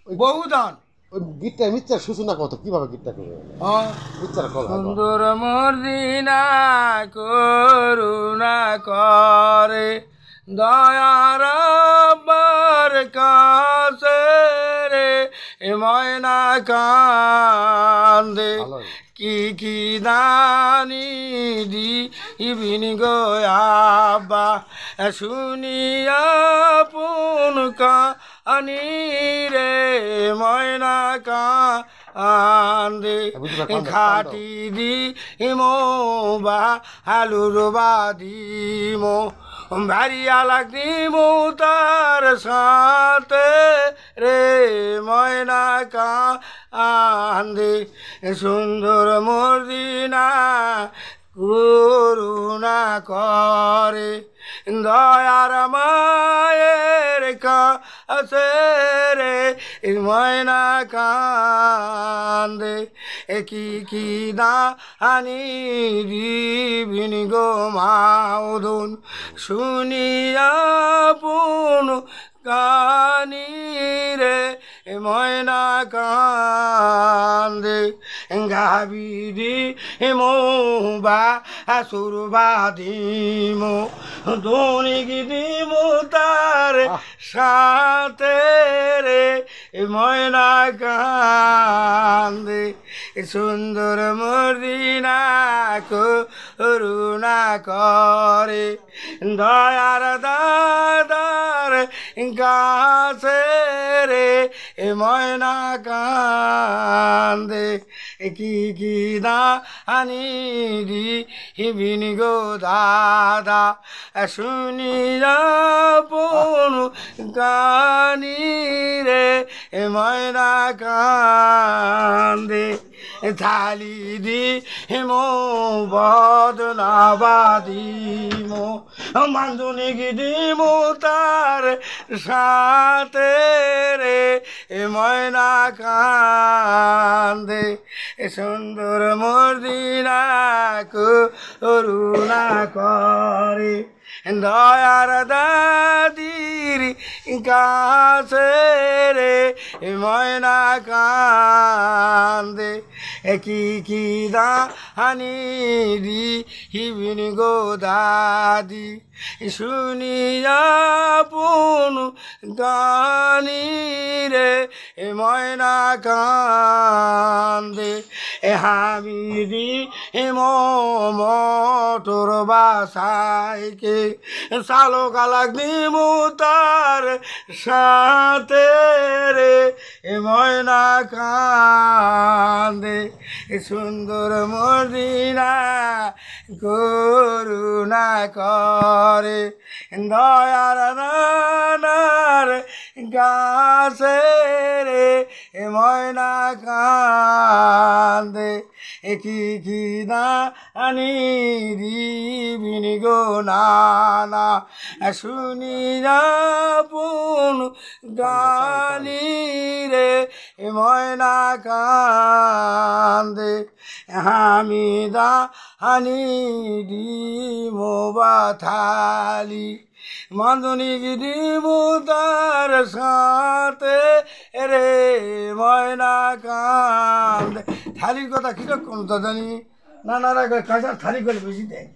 বহুদান ওই গীতটা মিথ্যার সূচনা কত কিভাবে গীতটা করবে মিথ্যার কথা সুন্দর মর্দিনা করুণা করে দয়ার বার কাছে রে এ ময়না কান্দে কি দানি দি ইবিন গো আব্বা শুনিয়া পুন কানি রে ময়না কান্দে খাটি দি মো বা আলুর বাদিমো ভারিয়া লাগদিমো তার সাথে রে ময়না কান্দে সুন্দর মর্দিনা করুণা করে দয়ার মায়ের কাছে রে ময়না কান্দে কি দানি দিবিন গো মাউদন শুনিয়া পুন কানি রে ময়না কান্দে গাবিরি মো বা সুরবাদিমো দোনিকি দিমো তার সাথে রে ময়না কান্দে সুন্দর মর্দিনা করুণা করে দয়ার দাদার কাছে রে ময়না কান্দে কি দানি দিবিন গো দাদা শুনিয়া পুন কানি রে ময়না কান্দে থালি দি মো বদনাবাদিমো মান্দনিকি দিমো তার সাথে রে ময়না কান্দে সুন্দর মর্দিনা করুণা করে দয়ার দাদির কাছে রে ময়না কান্দে কি দানি দিবিন গো দাদি শুনিয়া পুন গানি রে ময়না কান্দে হামিদি মোটর বাসাইকে চালকা লাগদিমো তার সাথে রে ময়না কান্দে সুন্দর মর্দিনা করুণা করে দয়ার নানার গাছে রে ময়না কান্দে কি দানি দিবিন গো নানা শুনিয়া পুন গানি রে ময়না কান্দে আমি দানি দিমো বাথালি মান্দনিকি দিমো তার সাথে রে ময়না কান্দে থালির কথা কিরকম তো জানি নানারা কাঁচা থালি করে বেশি দেয়।